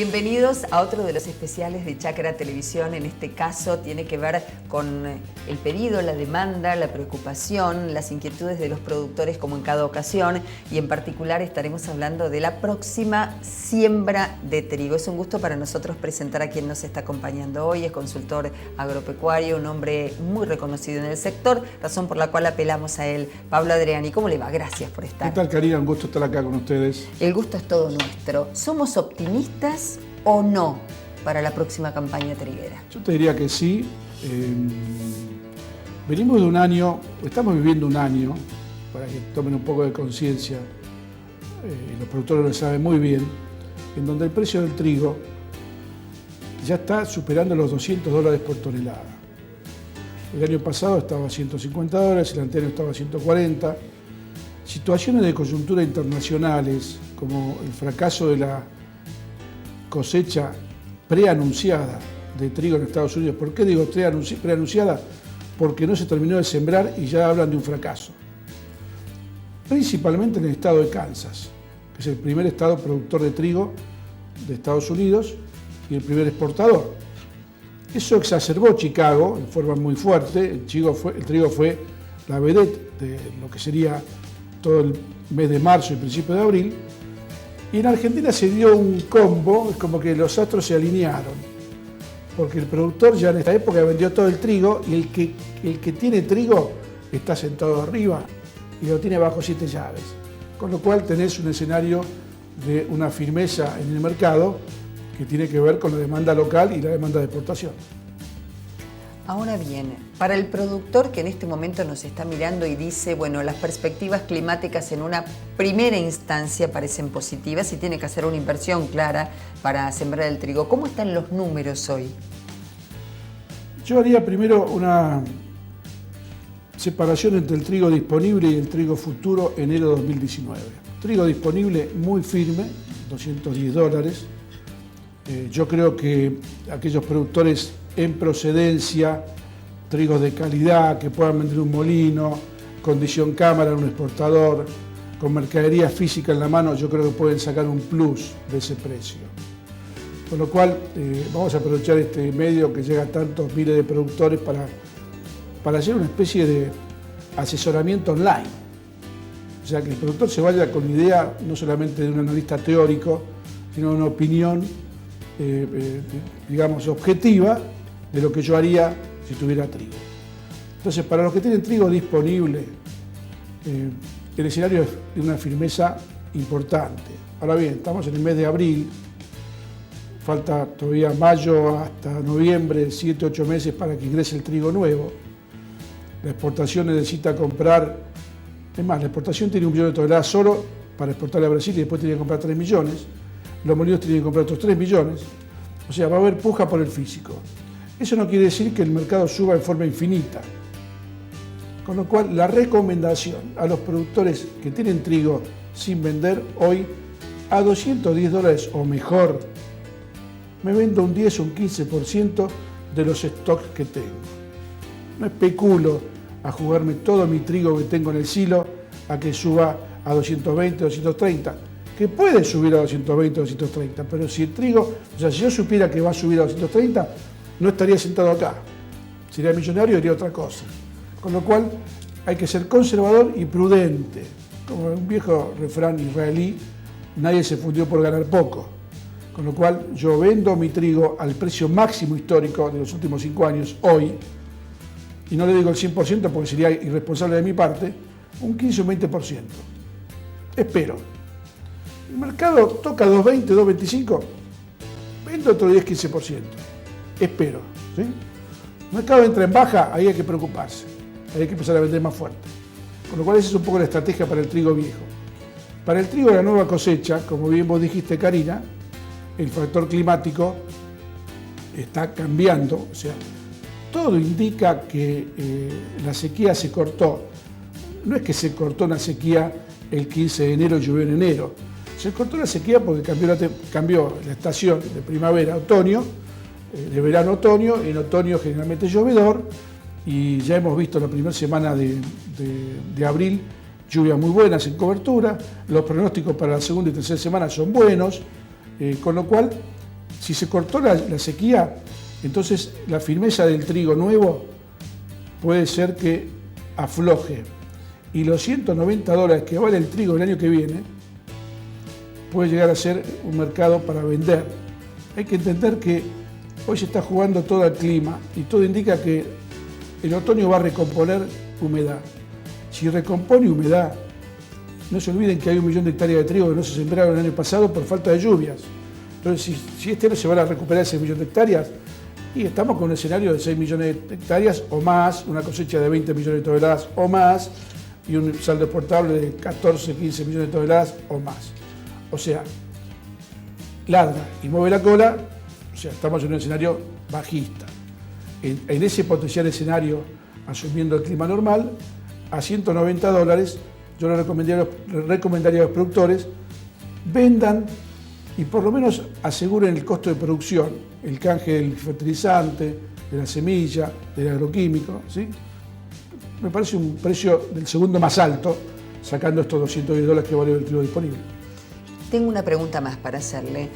Bienvenidos a otro de los especiales de Chacra Televisión. En este caso tiene que ver con el pedido, la demanda, la preocupación, las inquietudes de los productores como en cada ocasión, y en particular estaremos hablando de la próxima siembra de trigo. Es un gusto para nosotros presentar a quien nos está acompañando hoy. Es consultor agropecuario, un hombre muy reconocido en el sector, razón por la cual apelamos a él. Pablo Adriani, ¿cómo le va? Gracias por estar. ¿Qué tal, Karina? Un gusto estar acá con ustedes. El gusto es todo nuestro. ¿Somos optimistas o no para la próxima campaña triguera? Yo te diría que sí. Venimos de un año, estamos viviendo un año, para que tomen un poco de conciencia, los productores lo saben muy bien, en donde el precio del trigo ya está superando los $200 por tonelada. El año pasado estaba a $150, el anterior estaba a 140. Situaciones de coyuntura internacionales, como el fracaso de la cosecha preanunciada de trigo en Estados Unidos. ¿Por qué digo preanunciada? Porque no se terminó de sembrar y ya hablan de un fracaso. Principalmente en el estado de Kansas, que es el primer estado productor de trigo de Estados Unidos y el primer exportador. Eso exacerbó Chicago en forma muy fuerte. El trigo fue la vedette de lo que sería todo el mes de marzo y principio de abril. Y en Argentina se dio un combo, es como que los astros se alinearon, porque el productor ya en esta época vendió todo el trigo y el que tiene trigo está sentado arriba y lo tiene bajo 7 llaves. Con lo cual tenés un escenario de una firmeza en el mercado que tiene que ver con la demanda local y la demanda de exportación. Ahora bien, para el productor que en este momento nos está mirando y dice, bueno, las perspectivas climáticas en una primera instancia parecen positivas y tiene que hacer una inversión clara para sembrar el trigo, ¿cómo están los números hoy? Yo haría primero una separación entre el trigo disponible y el trigo futuro enero 2019. Trigo disponible muy firme, $210. Yo creo que aquellos productores en procedencia, trigos de calidad, que puedan vender un molino, condición cámara, un exportador, con mercadería física en la mano, yo creo que pueden sacar un plus de ese precio. Con lo cual, vamos a aprovechar este medio que llega a tantos miles de productores para hacer una especie de asesoramiento online. O sea, que el productor se vaya con la idea no solamente de un analista teórico, sino de una opinión, digamos, objetiva de lo que yo haría si tuviera trigo. Entonces, para los que tienen trigo disponible, el escenario es de una firmeza importante. Ahora bien, estamos en el mes de abril, falta todavía mayo hasta noviembre, 7-8 meses para que ingrese el trigo nuevo. La exportación necesita comprar, es más, la exportación tiene 1 millón de toneladas solo para exportarle a Brasil y después tiene que comprar 3 millones. Los molinos tienen que comprar otros 3 millones. O sea, va a haber puja por el físico. Eso no quiere decir que el mercado suba en forma infinita. Con lo cual, la recomendación a los productores que tienen trigo sin vender hoy a $210 o mejor, me vendo un 10 o un 15% de los stocks que tengo. No especulo a jugarme todo mi trigo que tengo en el silo a que suba a 220, 230, que puede subir a 220, 230, pero si el trigo, o sea, si yo supiera que va a subir a 230, no estaría sentado acá. Sería millonario y haría otra cosa. Con lo cual hay que ser conservador y prudente. Como un viejo refrán israelí, nadie se fundió por ganar poco. Con lo cual yo vendo mi trigo al precio máximo histórico de los últimos 5 años, hoy, y no le digo el 100% porque sería irresponsable de mi parte, un 15 o un 20%. Espero. El mercado toca 2.20, 2.25, vendo otro 10-15%. Espero. ¿Sí? El mercado entra en baja, ahí hay que preocuparse. Ahí hay que empezar a vender más fuerte. Con lo cual esa es un poco la estrategia para el trigo viejo. Para el trigo de la nueva cosecha, como bien vos dijiste, Karina, el factor climático está cambiando. O sea, todo indica que la sequía se cortó. No es que se cortó una sequía el 15 de enero y llovió en enero. Se cortó la sequía porque cambió la estación de primavera a otoño, de verano a otoño, en otoño generalmente llovedor, y ya hemos visto la primera semana de abril lluvias muy buenas en cobertura, los pronósticos para la segunda y tercera semana son buenos, con lo cual Si se cortó la sequía, entonces la firmeza del trigo nuevo puede ser que afloje. Y los $190 que vale el trigo el año que viene, puede llegar a ser un mercado para vender. Hay que entender que hoy se está jugando todo al clima y todo indica que el otoño va a recomponer humedad. Si recompone humedad, no se olviden que hay 1 millón de hectáreas de trigo que no se sembraron el año pasado por falta de lluvias. Entonces, si este año se van a recuperar ese 1 millón de hectáreas, y estamos con un escenario de 6 millones de hectáreas o más, una cosecha de 20 millones de toneladas o más, y un saldo exportable de 14, 15 millones de toneladas o más. O sea, larga y mueve la cola, o sea, estamos en un escenario bajista. En ese potencial escenario, asumiendo el clima normal, a $190, yo le recomendaría a los productores, vendan y por lo menos aseguren el costo de producción, el canje del fertilizante, de la semilla, del agroquímico, ¿sí? Me parece un precio del segundo más alto, sacando estos $210 que vale el trigo disponible. Tengo una pregunta más para hacerle,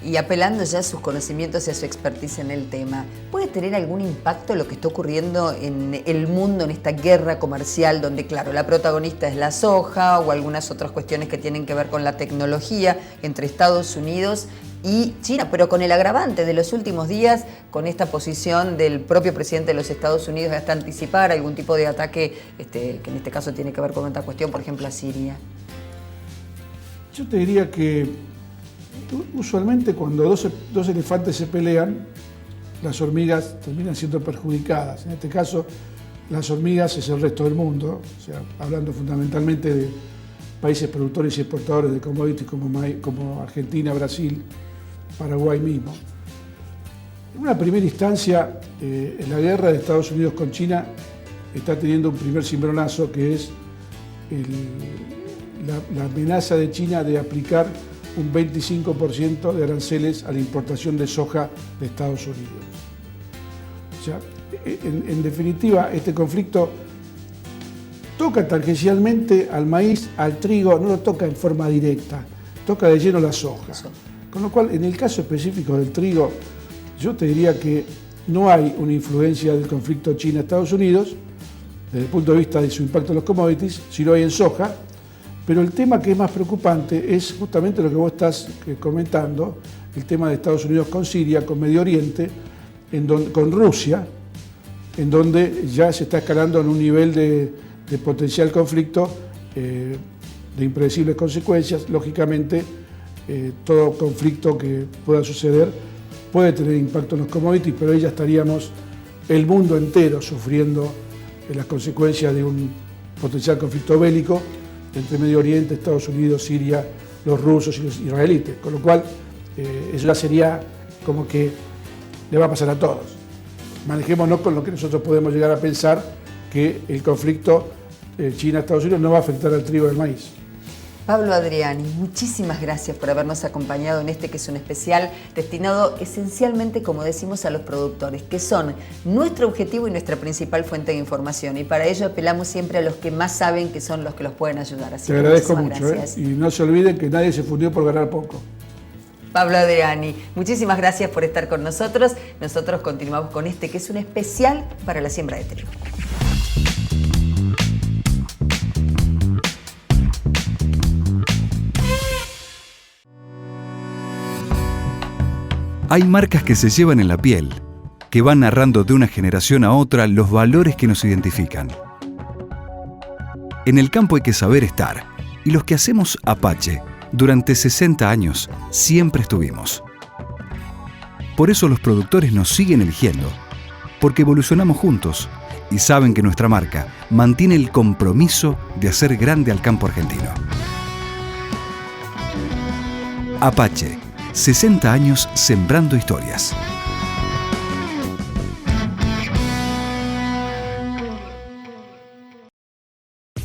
y apelando ya a sus conocimientos y a su expertise en el tema, ¿puede tener algún impacto lo que está ocurriendo en el mundo, en esta guerra comercial, donde, claro, la protagonista es la soja o algunas otras cuestiones que tienen que ver con la tecnología entre Estados Unidos y China, pero con el agravante de los últimos días, con esta posición del propio presidente de los Estados Unidos de hasta anticipar algún tipo de ataque, que en este caso tiene que ver con otra cuestión, por ejemplo, a Siria? Yo te diría que usualmente cuando dos elefantes se pelean, las hormigas terminan siendo perjudicadas. En este caso, las hormigas es el resto del mundo, o sea, hablando fundamentalmente de países productores y exportadores de commodities como Argentina, Brasil, Paraguay mismo. En una primera instancia, la guerra de Estados Unidos con China está teniendo un primer cimbronazo, que es la amenaza de China de aplicar un 25% de aranceles a la importación de soja de Estados Unidos. O sea, en definitiva, este conflicto toca tangencialmente al maíz, al trigo, no lo toca en forma directa, toca de lleno la soja. Con lo cual, en el caso específico del trigo, yo te diría que no hay una influencia del conflicto China-Estados Unidos, desde el punto de vista de su impacto en los commodities, si lo hay en soja. Pero el tema que es más preocupante es justamente lo que vos estás comentando, el tema de Estados Unidos con Siria, con Medio Oriente, con Rusia, en donde ya se está escalando en un nivel de potencial conflicto de impredecibles consecuencias. Lógicamente, todo conflicto que pueda suceder puede tener impacto en los commodities, pero ahí ya estaríamos el mundo entero sufriendo las consecuencias de un potencial conflicto bélico entre Medio Oriente, Estados Unidos, Siria, los rusos y los israelitas, con lo cual eso ya sería como que le va a pasar a todos. Manejémonos con lo que nosotros podemos llegar a pensar, que el conflicto China-Estados Unidos no va a afectar al trigo del maíz. Pablo Adriani, muchísimas gracias por habernos acompañado en este que es un especial destinado esencialmente, como decimos, a los productores, que son nuestro objetivo y nuestra principal fuente de información. Y para ello apelamos siempre a los que más saben, que son los que los pueden ayudar. Así te agradezco mucho, y no se olviden que nadie se fundió por ganar poco. Pablo Adriani, muchísimas gracias por estar con nosotros. Nosotros continuamos con este que es un especial para la siembra de trigo. Hay marcas que se llevan en la piel, que van narrando de una generación a otra los valores que nos identifican. En el campo hay que saber estar, y los que hacemos Apache, durante 60 años, siempre estuvimos. Por eso los productores nos siguen eligiendo, porque evolucionamos juntos y saben que nuestra marca mantiene el compromiso de hacer grande al campo argentino. Apache, 60 años sembrando historias.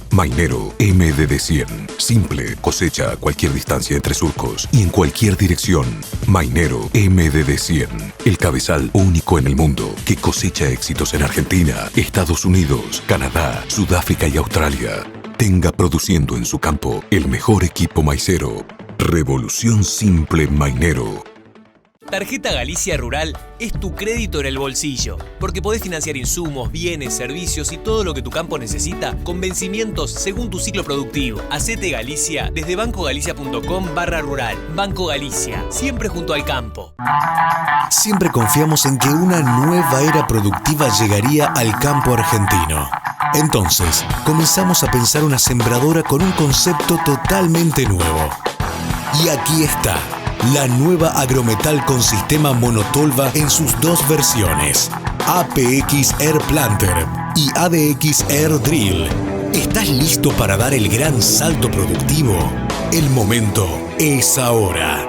Mainero MDD100. Simple, cosecha a cualquier distancia entre surcos y en cualquier dirección. Mainero MDD100. El cabezal único en el mundo que cosecha éxitos en Argentina, Estados Unidos, Canadá, Sudáfrica y Australia. Tenga produciendo en su campo el mejor equipo maicero. Revolución Simple Mainero. Tarjeta Galicia Rural es tu crédito en el bolsillo, porque podés financiar insumos, bienes, servicios y todo lo que tu campo necesita con vencimientos según tu ciclo productivo. Hacete Galicia desde bancogalicia.com/rural. Banco Galicia, siempre junto al campo. Siempre confiamos en que una nueva era productiva llegaría al campo argentino. Entonces, comenzamos a pensar una sembradora con un concepto totalmente nuevo. Y aquí está. La nueva Agrometal con sistema monotolva en sus dos versiones, APX Air Planter y ADX Air Drill. ¿Estás listo para dar el gran salto productivo? El momento es ahora.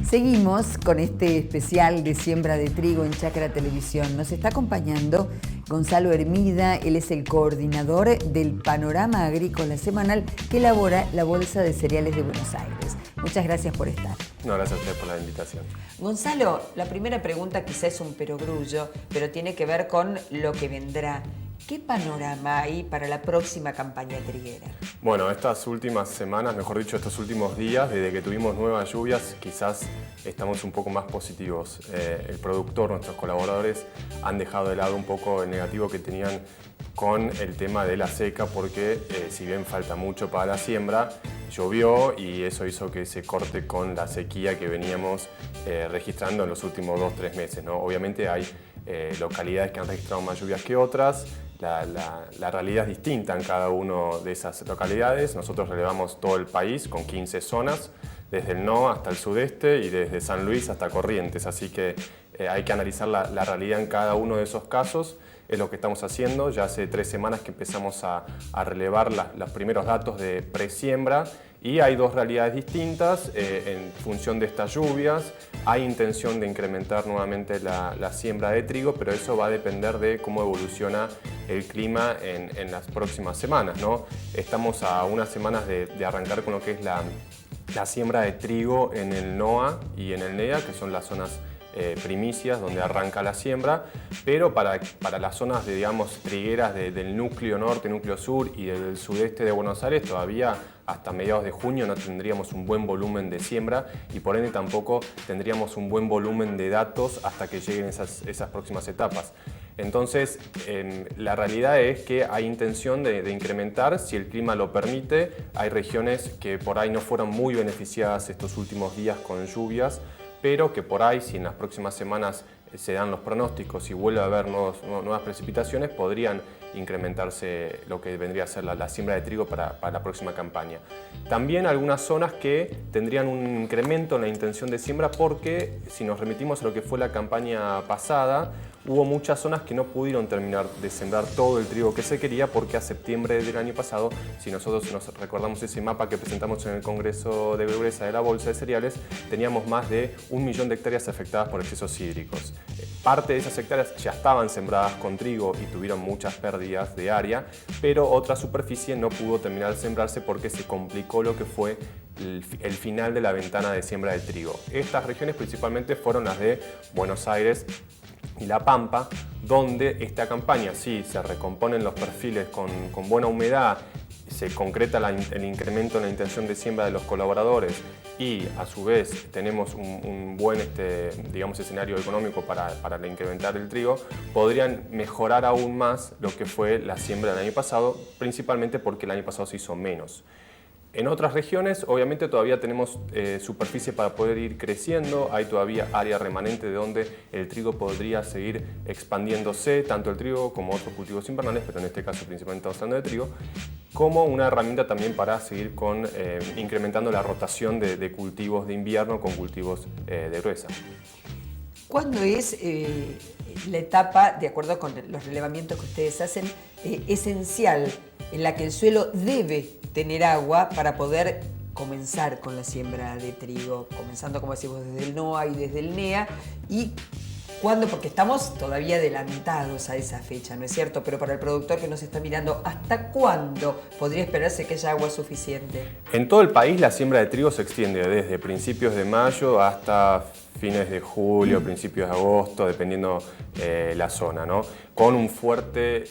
Seguimos con este especial de siembra de trigo en Chacra Televisión. Nos está acompañando Gonzalo Hermida, él es el coordinador del Panorama Agrícola Semanal que elabora la Bolsa de Cereales de Buenos Aires. Muchas gracias por estar. No, gracias a usted por la invitación. Gonzalo, la primera pregunta quizás es un perogrullo, pero tiene que ver con lo que vendrá. ¿Qué panorama hay para la próxima campaña triguera? Bueno, estas últimas semanas, mejor dicho, estos últimos días, desde que tuvimos nuevas lluvias, quizás estamos un poco más positivos. El productor, nuestros colaboradores, han dejado de lado un poco el negativo que tenían con el tema de la seca, porque si bien falta mucho para la siembra, llovió y eso hizo que se corte con la sequía que veníamos registrando en los últimos 2-3 meses, ¿no? Obviamente hay localidades que han registrado más lluvias que otras. La realidad es distinta en cada una de esas localidades. Nosotros relevamos todo el país con 15 zonas, desde el NOA hasta el sudeste y desde San Luis hasta Corrientes, así que hay que analizar la realidad en cada uno de esos casos. Es lo que estamos haciendo. Ya hace 3 semanas que empezamos a relevar los primeros datos de presiembra y hay 2 realidades distintas en función de estas lluvias. Hay intención de incrementar nuevamente la siembra de trigo, pero eso va a depender de cómo evoluciona el clima en las próximas semanas, ¿no? Estamos a unas semanas de arrancar con lo que es la siembra de trigo en el NOA y en el NEA, que son las zonas primicias donde arranca la siembra, pero para las zonas de, digamos, trigueras del núcleo norte, núcleo sur y del sudeste de Buenos Aires, todavía hasta mediados de junio no tendríamos un buen volumen de siembra y por ende tampoco tendríamos un buen volumen de datos hasta que lleguen esas próximas etapas. Entonces, la realidad es que hay intención de incrementar, si el clima lo permite. Hay regiones que por ahí no fueron muy beneficiadas estos últimos días con lluvias, pero que por ahí, si en las próximas semanas se dan los pronósticos y vuelve a haber nuevas precipitaciones, podrían incrementarse lo que vendría a ser la siembra de trigo para la próxima campaña. También algunas zonas que tendrían un incremento en la intención de siembra porque, si nos remitimos a lo que fue la campaña pasada, hubo muchas zonas que no pudieron terminar de sembrar todo el trigo que se quería porque a septiembre del año pasado, si nosotros nos recordamos ese mapa que presentamos en el Congreso de Gruesa de la Bolsa de Cereales, teníamos más de 1 millón de hectáreas afectadas por excesos hídricos. Parte de esas hectáreas ya estaban sembradas con trigo y tuvieron muchas pérdidas de área, pero otra superficie no pudo terminar de sembrarse porque se complicó lo que fue el final de la ventana de siembra de trigo. Estas regiones principalmente fueron las de Buenos Aires y La Pampa, donde esta campaña sí se recomponen los perfiles con buena humedad, se concreta el incremento en la intención de siembra de los colaboradores y a su vez tenemos un buen digamos, escenario económico para incrementar el trigo, podrían mejorar aún más lo que fue la siembra del año pasado, principalmente porque el año pasado se hizo menos. En otras regiones, obviamente, todavía tenemos superficie para poder ir creciendo, hay todavía área remanente de donde el trigo podría seguir expandiéndose, tanto el trigo como otros cultivos invernales, pero en este caso principalmente estamos hablando de trigo, como una herramienta también para seguir incrementando la rotación de cultivos de invierno con cultivos de gruesa. ¿Cuándo es la etapa, de acuerdo con los relevamientos que ustedes hacen, esencial en la que el suelo debe tener agua para poder comenzar con la siembra de trigo, comenzando, como decimos, desde el NOA y desde el NEA? ¿Y cuándo? Porque estamos todavía adelantados a esa fecha, ¿no es cierto? Pero para el productor que nos está mirando, ¿hasta cuándo podría esperarse que haya agua suficiente? En todo el país la siembra de trigo se extiende desde principios de mayo hasta fines de julio, principios de agosto, dependiendo la zona, ¿no? Con un fuerte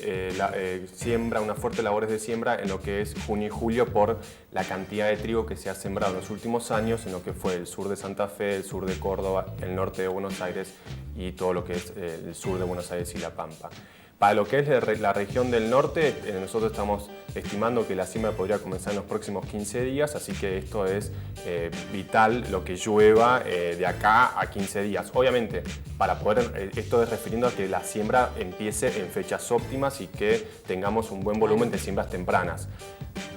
unas fuertes labores de siembra en lo que es junio y julio por la cantidad de trigo que se ha sembrado en los últimos años en lo que fue el sur de Santa Fe, el sur de Córdoba, el norte de Buenos Aires y todo lo que es el sur de Buenos Aires y La Pampa. Para lo que es la región del norte, nosotros estamos estimando que la siembra podría comenzar en los próximos 15 días, así que esto es vital lo que llueva de acá a 15 días. Obviamente, para poder, esto es refiriendo a que la siembra empiece en fechas óptimas y que tengamos un buen volumen de siembras tempranas.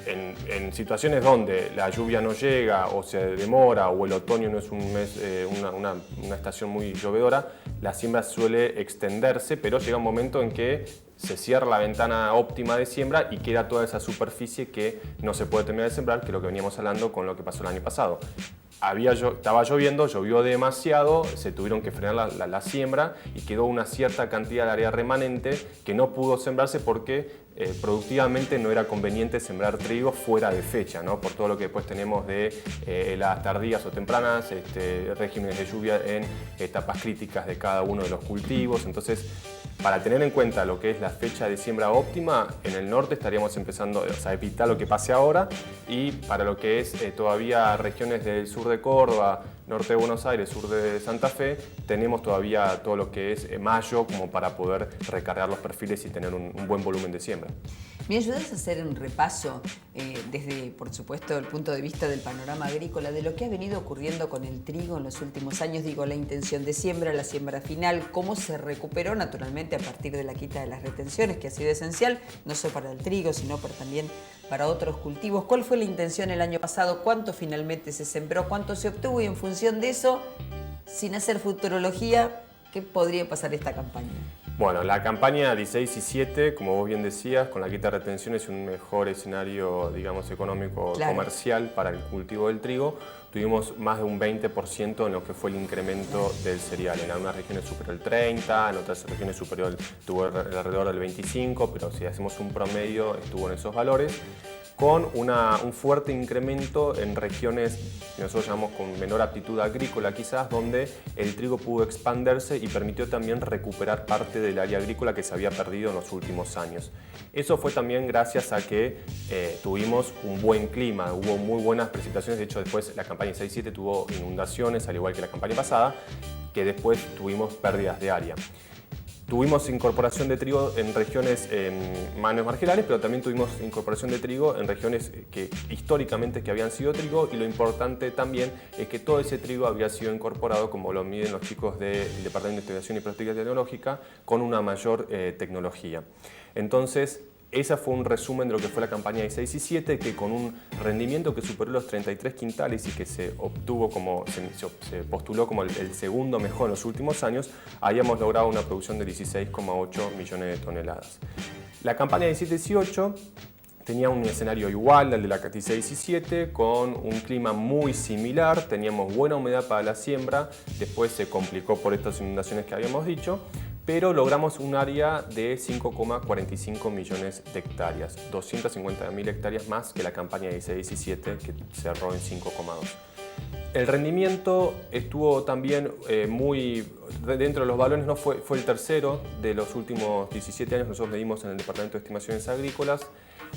En situaciones donde la lluvia no llega o se demora o el otoño no es un mes, una estación muy llovedora, la siembra suele extenderse, pero llega un momento en que se cierra la ventana óptima de siembra y queda toda esa superficie que no se puede terminar de sembrar, que es lo que veníamos hablando con lo que pasó el año pasado. Estaba lloviendo, llovió demasiado, se tuvieron que frenar la siembra y quedó una cierta cantidad de área remanente que no pudo sembrarse porque productivamente no era conveniente sembrar trigo fuera de fecha, ¿no? Por todo lo que después tenemos de heladas tardías o tempranas, regímenes de lluvia en etapas críticas de cada uno de los cultivos. Entonces, para tener en cuenta lo que es la fecha de siembra óptima, en el norte estaríamos empezando a evitar lo que pase ahora, y para lo que es todavía regiones del sur de Córdoba, norte de Buenos Aires, sur de Santa Fe, tenemos todavía todo lo que es mayo como para poder recargar los perfiles y tener un buen volumen de siembra. ¿Me ayudas a hacer un repaso desde, por supuesto, el punto de vista del panorama agrícola de lo que ha venido ocurriendo con el trigo en los últimos años? Digo, la intención de siembra, la siembra final, cómo se recuperó naturalmente a partir de la quita de las retenciones, que ha sido esencial, no solo para el trigo, sino también para otros cultivos. ¿Cuál fue la intención el año pasado? ¿Cuánto finalmente se sembró? ¿Cuánto se obtuvo? Y en función de eso, sin hacer futurología, ¿qué podría pasar esta campaña? Bueno, la campaña 16 y 7, como vos bien decías, con la quita de retenciones es un mejor escenario, digamos, económico, claro, comercial para el cultivo del trigo. Tuvimos más de un 20% en lo que fue el incremento del cereal. En algunas regiones superó el 30%, en otras regiones estuvo alrededor del 25%, pero si hacemos un promedio estuvo en esos valores, con un fuerte incremento en regiones que nosotros llamamos con menor aptitud agrícola quizás, donde el trigo pudo expandirse y permitió también recuperar parte del área agrícola que se había perdido en los últimos años. Eso fue también gracias a que tuvimos un buen clima, hubo muy buenas precipitaciones. De hecho, después la campaña 6-7 tuvo inundaciones, al igual que la campaña pasada, que después tuvimos pérdidas de área. Tuvimos incorporación de trigo en regiones más marginales, pero también tuvimos incorporación de trigo en regiones que históricamente habían sido trigo, y lo importante también es que todo ese trigo había sido incorporado, como lo miden los chicos del Departamento de Investigación y Práctica Tecnológica, con una mayor tecnología. Entonces, ese fue un resumen de lo que fue la campaña de 6 y 7, que con un rendimiento que superó los 33 quintales y que se obtuvo se postuló como el segundo mejor en los últimos años, habíamos logrado una producción de 16,8 millones de toneladas. La campaña de 17-18 tenía un escenario igual al de la 16 y 7, con un clima muy similar, teníamos buena humedad para la siembra, después se complicó por estas inundaciones que habíamos dicho, pero logramos un área de 5,45 millones de hectáreas, 250.000 hectáreas más que la campaña 16-17, que cerró en 5,2. El rendimiento estuvo también muy dentro de los valores, no fue el tercero de los últimos 17 años, nosotros medimos en el Departamento de Estimaciones Agrícolas,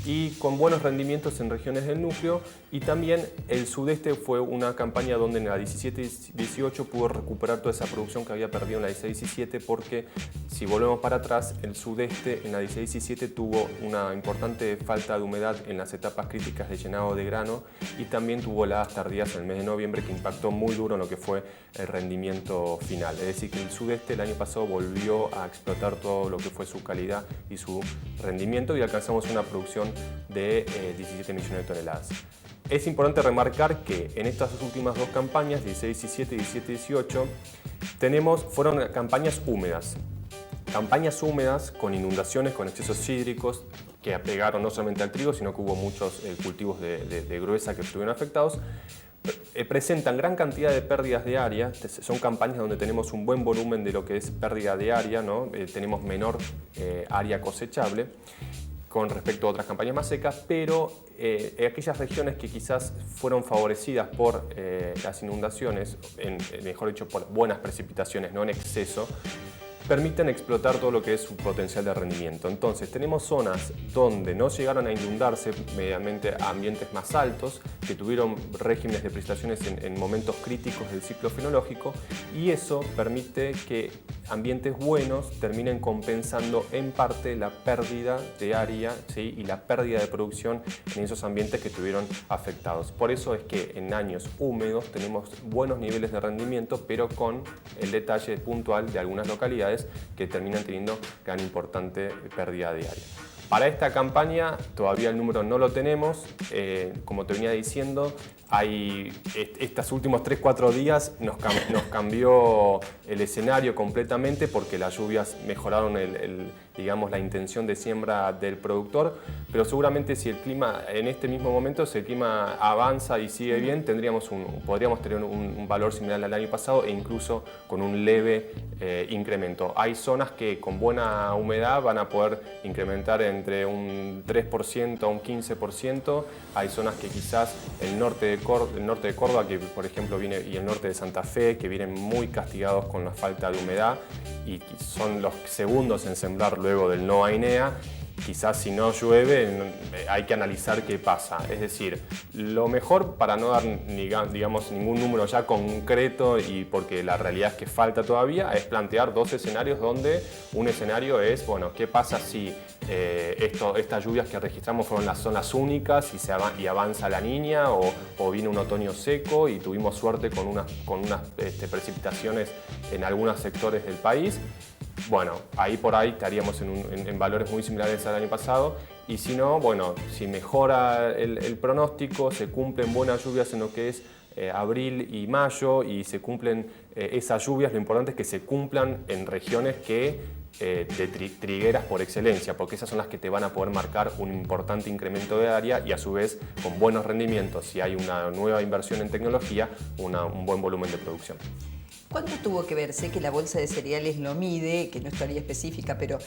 y con buenos rendimientos en regiones del núcleo, y también el sudeste fue una campaña donde en la 17-18 pudo recuperar toda esa producción que había perdido en la 16-17, porque si volvemos para atrás, el sudeste en la 16-17 tuvo una importante falta de humedad en las etapas críticas de llenado de grano, y también tuvo heladas tardías en el mes de noviembre que impactó muy duro en lo que fue el rendimiento final. Es decir, que el sudeste el año pasado volvió a explotar todo lo que fue su calidad y su rendimiento, y alcanzamos una producción de 17 millones de toneladas. Es importante remarcar que en estas últimas dos campañas, 16-17 y 17-18, fueron campañas húmedas. Campañas húmedas con inundaciones, con excesos hídricos que apegaron no solamente al trigo, sino que hubo muchos cultivos de gruesa que estuvieron afectados. Presentan gran cantidad de pérdidas de área, son campañas donde tenemos un buen volumen de lo que es pérdida de área, ¿no? Tenemos menor área cosechable. con respecto a otras campañas más secas, pero aquellas regiones que quizás fueron favorecidas por las inundaciones, mejor dicho, por buenas precipitaciones, no en exceso, permiten explotar todo lo que es su potencial de rendimiento. Entonces, tenemos zonas donde no llegaron a inundarse mediante ambientes más altos, que tuvieron regímenes de precipitaciones en momentos críticos del ciclo fenológico, y eso permite que ambientes buenos terminen compensando en parte la pérdida de área, ¿sí?, y la pérdida de producción en esos ambientes que estuvieron afectados. Por eso es que en años húmedos tenemos buenos niveles de rendimiento, pero con el detalle puntual de algunas localidades que terminan teniendo gran importante pérdida de área. Para esta campaña todavía el número no lo tenemos, como te venía diciendo, estos últimos 3-4 días nos cambió el escenario completamente porque las lluvias mejoraron digamos, la intención de siembra del productor, pero seguramente si el clima, en este mismo momento, si el clima avanza y sigue bien, podríamos tener un valor similar al año pasado e incluso con un leve incremento. Hay zonas que con buena humedad van a poder incrementar entre un 3% a un 15%, hay zonas que quizás el norte de Córdoba, que por ejemplo viene, y el norte de Santa Fe, que vienen muy castigados con la falta de humedad y son los segundos en sembrar luego del no AINEA. Quizás si no llueve hay que analizar qué pasa. Es decir, lo mejor, para no dar digamos, ningún número ya concreto, y porque la realidad es que falta todavía, es plantear dos escenarios donde un escenario es, bueno, ¿qué pasa si estas lluvias que registramos fueron las zonas únicas y avanza la Niña o viene un otoño seco y tuvimos suerte con unas precipitaciones en algunos sectores del país? Bueno, ahí por ahí estaríamos en valores muy similares al año pasado, y si no, bueno, si mejora el pronóstico, se cumplen buenas lluvias en lo que es abril y mayo y se cumplen esas lluvias, lo importante es que se cumplan en regiones de trigueras por excelencia, porque esas son las que te van a poder marcar un importante incremento de área y a su vez con buenos rendimientos, si hay una nueva inversión en tecnología, un buen volumen de producción. ¿Cuánto tuvo que ver? Sé que la bolsa de cereales lo mide, que no estaría específica, pero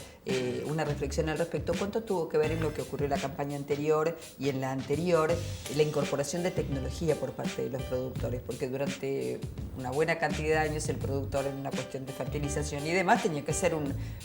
una reflexión al respecto. ¿Cuánto tuvo que ver en lo que ocurrió en la campaña anterior y en la anterior la incorporación de tecnología por parte de los productores? Porque durante una buena cantidad de años el productor, en una cuestión de fertilización y demás, tenía que ser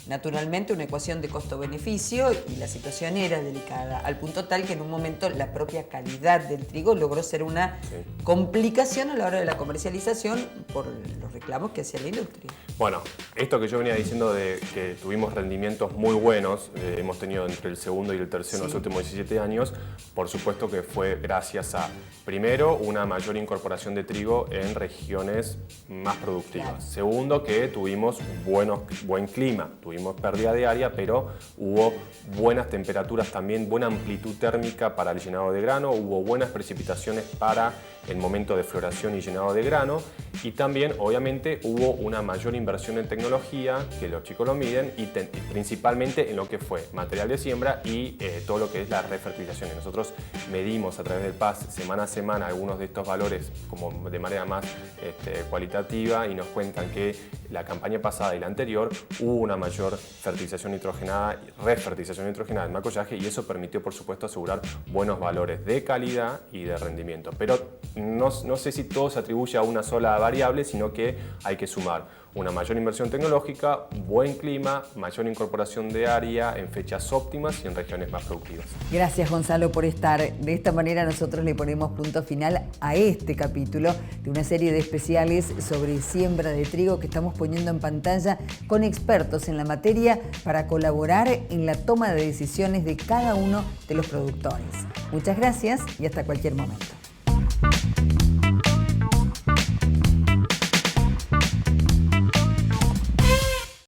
naturalmente una ecuación de costo-beneficio, y la situación era delicada, al punto tal que en un momento la propia calidad del trigo logró ser una complicación a la hora de la comercialización por los reclamos que hacía la industria. Bueno, esto que yo venía diciendo de que tuvimos rendimientos muy buenos, hemos tenido entre el segundo y el tercero en los últimos 17 años, por supuesto que fue gracias a, primero, una mayor incorporación de trigo en regiones más productivas. Claro. Segundo, que tuvimos buen clima, tuvimos pérdida de área, pero hubo buenas temperaturas también, buena amplitud térmica para el llenado de grano, hubo buenas precipitaciones para el momento de floración y llenado de grano, y también, obviamente, hubo una mayor inversión en tecnología, que los chicos lo miden, y principalmente en lo que fue material de siembra y todo lo que es la refertilización. Y nosotros medimos a través del PAS semana a semana algunos de estos valores como de manera más cualitativa, y nos cuentan que la campaña pasada y la anterior hubo una mayor fertilización nitrogenada, refertilización nitrogenada del macollaje, y eso permitió, por supuesto, asegurar buenos valores de calidad y de rendimiento. Pero no sé si todo se atribuye a una sola variable, sino que hay que sumar una mayor inversión tecnológica, buen clima, mayor incorporación de área en fechas óptimas y en regiones más productivas. Gracias, Gonzalo, por estar. De esta manera nosotros le ponemos punto final a este capítulo de una serie de especiales sobre siembra de trigo que estamos poniendo en pantalla con expertos en la materia para colaborar en la toma de decisiones de cada uno de los productores. Muchas gracias y hasta cualquier momento.